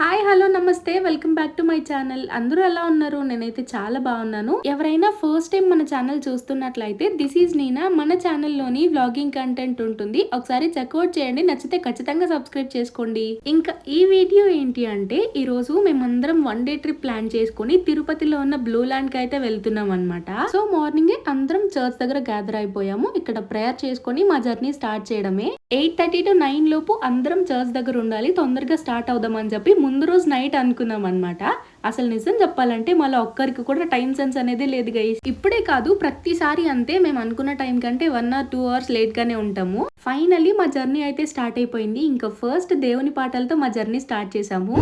Hi hello నమస్తే welcome back to my channel. అందరూ ఎలా ఉన్నారు? నేనైతే చాలా బాగున్నాను. ఎవరైనా ఫస్ట్ టైం మన ఛానల్ చూస్తున్నట్లయితే దిస్ ఈజ్ నీనా. మన ఛానల్లోని వ్లాగింగ్ కంటెంట్ ఉంటుంది, ఒకసారి చెక్అవుట్ చేయండి. నచ్చితే ఖచ్చితంగా సబ్స్క్రైబ్ చేసుకోండి. ఇంకా ఈ వీడియో ఏంటి అంటే, ఈ రోజు మేమందరం వన్ డే ట్రిప్ ప్లాన్ చేసుకుని తిరుపతిలో ఉన్న బ్లూ ల్యాండ్ కి అయితే వెళ్తున్నాం అనమాట. సో మార్నింగ్ అందరం చర్చ్ దగ్గర గ్యాదర్ అయిపోయాము. ఇక్కడ ప్రేయర్ చేసుకుని మా జర్నీ స్టార్ట్ చేయడమే. 8:30 to 9 లోపు అందరం చర్చ్ దగ్గర ఉండాలి, తొందరగా స్టార్ట్ అవుదాం అని చెప్పి ముందు రోజు నైట్ అనుకున్నాం అనమాట. అసలు నిజం చెప్పాలంటే మళ్ళీ ఒక్కరికి కూడా టైం సెన్స్ అనేది లేదు గైస్. ఇప్పుడే కాదు, ప్రతిసారి అంతే. మేము అనుకున్న టైం కంటే 1 or 2 hours లేట్ గానే ఉంటాము. ఫైనల్లీ మా జర్నీ అయితే స్టార్ట్ అయిపోయింది. ఇంకా ఫస్ట్ దేవుని పాటలతో మా జర్నీ స్టార్ట్ చేసాము.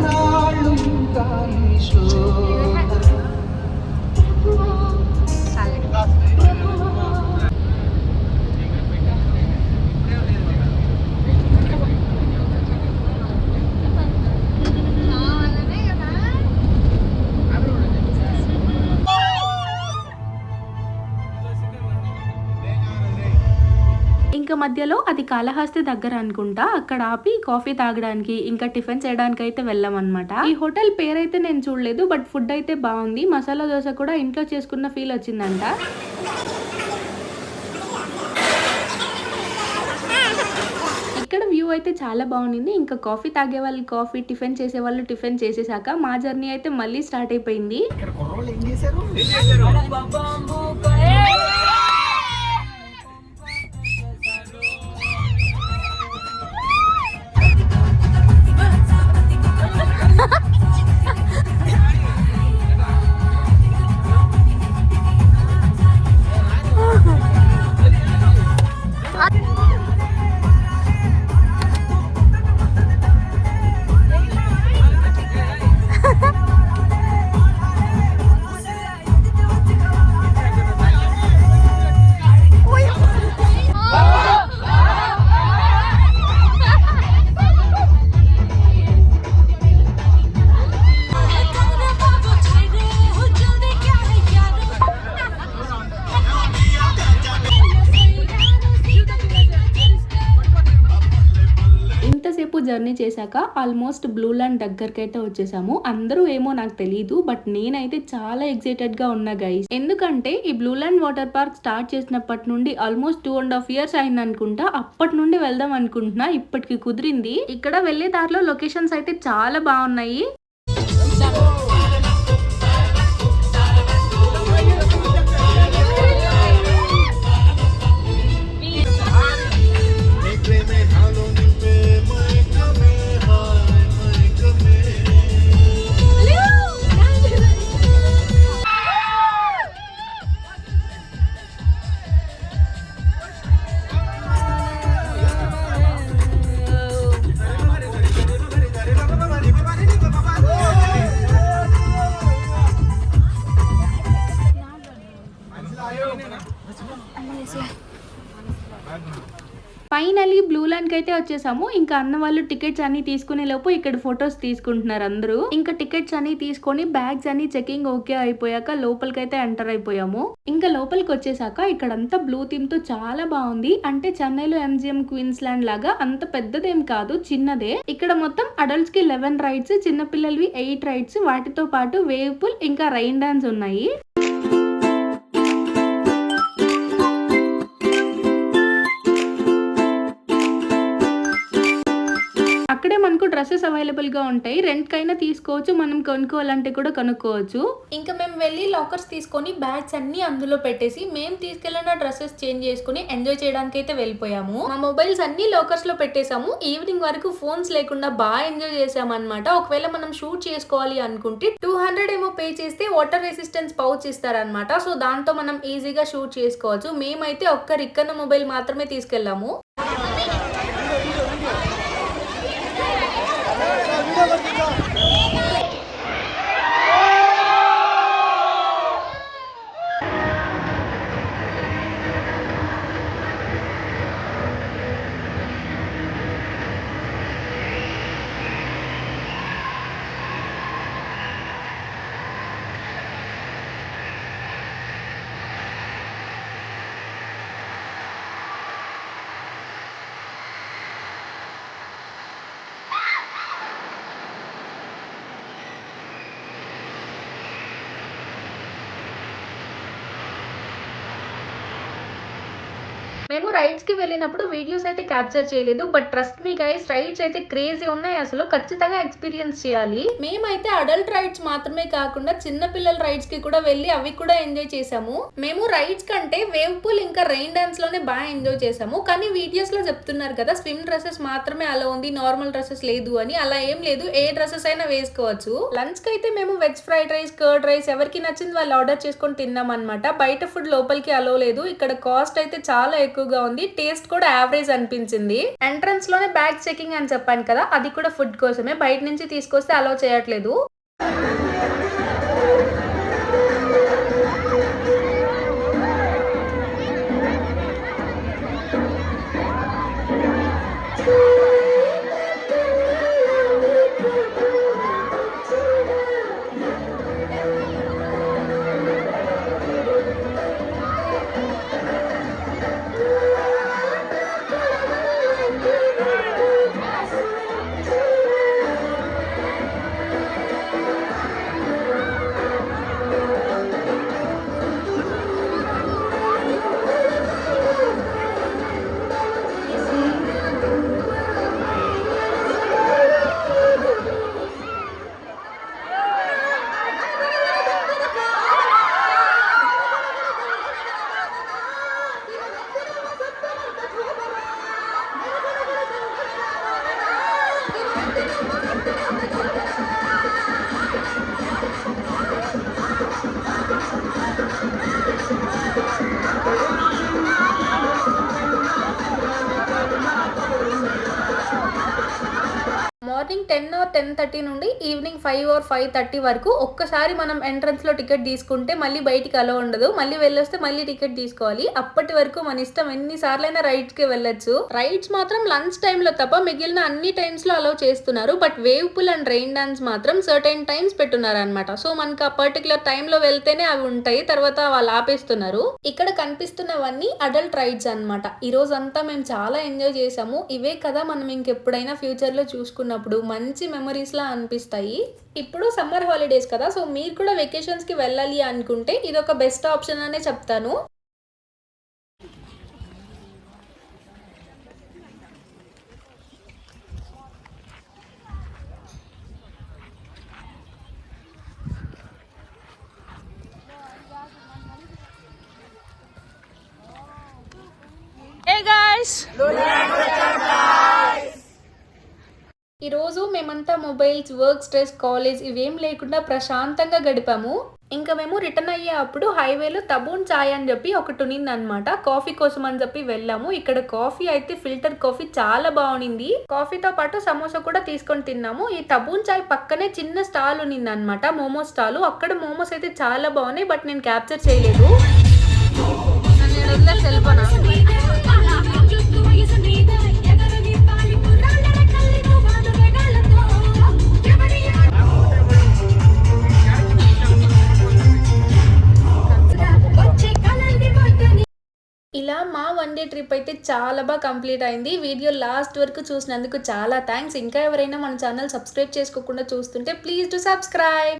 ఇంకా మధ్యలో అది కాళహస్తి దగ్గర అనుకుంటా, అక్కడ ఆపి కాఫీ తాగడానికి ఇంకా టిఫిన్ చేయడానికి అయితే వెళ్ళాం అనమాట. ఈ హోటల్ పేరైతే నేను చూడలేదు, బట్ ఫుడ్ అయితే బాగుంది. మసాలా దోశ కూడా ఇంట్లో చేసుకున్న ఫీల్ వచ్చిందంట. ఇక్కడ వ్యూ అయితే చాలా బాగుంది. ఇంకా కాఫీ తాగే వాళ్ళు కాఫీ, టిఫిన్ చేసే వాళ్ళు టిఫిన్ చేసేసాక మా జర్నీ అయితే మళ్ళీ స్టార్ట్ అయిపోయింది. జర్నీ చేశాక ఆల్మోస్ట్ బ్లూ ల్యాండ్ దగ్గరికి అయితే వచ్చేసాము. అందరూ ఏమో నాకు తెలియదు, బట్ నేనైతే చాలా ఎక్సైటెడ్ గా ఉన్నా గైస్. ఎందుకంటే ఈ blue land water park start చేసినప్పటి నుండి ఆల్మోస్ట్ 2.5 years అయింది అనుకుంటా. అప్పటి నుండి వెళ్దాం అనుకుంటున్నా, ఇప్పటికి కుదిరింది. ఇక్కడ వెళ్లే దారిలో లొకేషన్స్ అయితే చాలా బాగున్నాయి. ఫైనలీ బ్లూ ల్యాండ్ కి అయితే వచ్చేసాము. ఇంకా అన్న వాళ్ళు టికెట్స్ అన్ని తీసుకునే లోపు ఇక్కడ ఫొటోస్ తీసుకుంటున్నారు అందరూ. ఇంకా టికెట్స్ అన్ని తీసుకొని బ్యాగ్స్ అన్ని చెకింగ్ ఓకే అయిపోయాక లోపలికైతే ఎంటర్ అయిపోయాము. ఇంకా లోపలికి వచ్చేసాక ఇక్కడంతా బ్లూ థీమ్ తో చాలా బాగుంది. అంటే చెన్నైలో MGM క్వీన్స్ ల్యాండ్ లాగా అంత పెద్దదేం కాదు, చిన్నదే. ఇక్కడ మొత్తం అడల్ట్స్ కి 11 రైడ్స్, చిన్న పిల్లలవి 8 రైడ్స్, వాటితో పాటు వేవ్ పూల్ ఇంకా రైన్ డాన్స్ ఉన్నాయి. అక్కడే మనకు డ్రెస్సెస్ అవైలబుల్ గా ఉంటాయి, రెంట్ కైనా తీసుకోవచ్చు, మనం కొనుక్కోవాలంటే కూడా కొనుక్కోవచ్చు. ఇంకా మేము వెళ్ళి లాకర్స్ తీసుకొని బ్యాగ్స్ అన్ని అందులో పెట్టేసి మేము తీసుకెళ్లిన డ్రెస్సెస్ చేంజ్ చేసుకుని ఎంజాయ్ చేయడానికి అయితే వెళ్ళిపోయాము. మా మొబైల్స్ అన్ని లాకర్స్ లో పెట్టేసాము. ఈవినింగ్ వరకు ఫోన్స్ లేకుండా బాగా ఎంజాయ్ చేసాము అనమాట. ఒకవేళ మనం షూట్ చేసుకోవాలి అనుకుంటే 200 ఏమో పే చేస్తే వాటర్ రెసిస్టెన్స్ పౌచ్ ఇస్తారనమాట. సో దాంతో మనం ఈజీగా షూట్ చేసుకోవచ్చు. మేమైతే ఒక్క రిక్కన్న మొబైల్ మాత్రమే తీసుకెళ్లాము. మేము రైడ్స్ కి వెళ్ళినప్పుడు వీడియోస్ అయితే క్యాప్చర్ చేయలేదు. But trust me guys, rides అయితే క్రేజీ ఉన్నాయి. అసలు ఖచ్చితంగా ఎక్స్పీరియన్స్ చేయాలి. మేమైతే అడల్ట్ రైడ్స్ మాత్రమే కాకుండా చిన్న పిల్లల రైడ్స్ కి కూడా వెళ్ళి అవి కూడా ఎంజాయ్ చేసాము. మేము రైడ్స్ కంటే వేవ్ పూల్ ఇంకా రెయిన్ డాన్స్ లోనే బాగా ఎంజాయ్ చేసాము. కానీ వీడియోస్ లో చెప్తున్నారు కదా స్విమ్ డ్రెస్సెస్ మాత్రమే అలా ఉంది, నార్మల్ డ్రెస్సెస్ లేదు అని. అలా ఏం లేదు, ఏ డ్రెస్సెస్ అయినా వేసుకోవచ్చు. లంచ్ కి అయితే మేము veg fried rice, curd rice ఎవరికి నచ్చింది వాళ్ళు ఆర్డర్ చేసుకొని తిన్నాం అనమాట. బయట ఫుడ్ లోపలికి అలో లేదు. ఇక్కడ కాస్ట్ అయితే చాలా ఎక్కువగా ఉంది. టేస్ట్ కూడా యావరేజ్ అనిపించింది. ఎంట్రన్స్ లోనే బ్యాగ్ చెకింగ్ అని చెప్పాను కదా, అది కూడా ఫుడ్ కోసమే. బయట నుంచి తీసుకొస్తే అలో చేయట్లేదు. మార్నింగ్ 10 or 10:30 నుండి ఈవినింగ్ 5 or 5:30 వరకు ఒక్కసారి మనం ఎంట్రన్స్ లో టికెట్ తీసుకుంటే మళ్ళీ బయటికి అలో ఉండదు. మళ్ళీ వెళ్ళొస్తే మళ్ళీ టికెట్ తీసుకోవాలి. అప్పటి వరకు మన ఇష్టం, ఎన్నిసార్లైనా రైడ్స్ కి వెళ్ళొచ్చు. రైడ్స్ మాత్రం లంచ్ టైమ్ లో తప్ప మిగిలిన అన్ని టైమ్స్ లో అలో చేస్తున్నారు. But wave pool and rain dance మాత్రం సర్టెన్ టైమ్స్ పెట్టున్నారు అనమాట. సో మనకి ఆ పర్టికులర్ టైమ్ లో వెళ్తేనే అవి ఉంటాయి, తర్వాత వాళ్ళు ఆపేస్తున్నారు. ఇక్కడ కనిపిస్తున్నవన్నీ అడల్ట్ రైడ్స్ అనమాట. ఈ రోజు అంతా మేము చాలా ఎంజాయ్ చేసాము. ఇవే కదా మనం ఇంకెప్పుడైనా ఫ్యూచర్ లో చూసుకున్నప్పుడు మంచి మెమరీస్ లా అనిపిస్తాయి. ఇప్పుడు సమ్మర్ హాలిడేస్ కదా, సో మీరు కూడా వెకేషన్స్ కి వెళ్ళాలి అనుకుంటే ఇది ఒక బెస్ట్ ఆప్షన్ అనే చెప్తాను. Hey guys! ఈ రోజు మేమంతా మొబైల్స్, వర్క్ స్ట్రెస్, కాలేజ్ ఇవేం లేకుండా ప్రశాంతంగా గడిపాము. ఇంకా మేము రిటర్న్ అయ్యే అప్పుడు హైవేలో తబూన్ చాయ్ అని చెప్పి ఒకటి ఉన్నింది అనమాట. కాఫీ కోసం అని చెప్పి వెళ్ళాము. ఇక్కడ కాఫీ అయితే ఫిల్టర్ కాఫీ చాలా బాగుంది. కాఫీతో పాటు సమోసా కూడా తీసుకొని తిన్నాము. ఈ తబూన్ చాయ్ పక్కనే చిన్న స్టాల్ ఉన్నింది అనమాట, మోమోస్ స్టాల్. అక్కడ మోమోస్ అయితే చాలా బాగున్నాయి, బట్ నేను క్యాప్చర్ చేయలేదు. ఇలా మా వన్ డే ట్రిప్ అయితే చాలా బాగా కంప్లీట్ అయింది. వీడియో లాస్ట్ వరకు చూసినందుకు చాలా థ్యాంక్స్. ఇంకా ఎవరైనా మన ఛానల్ సబ్స్క్రైబ్ చేసుకోకుండా చూస్తుంటే ప్లీజ్ టు సబ్స్క్రైబ్.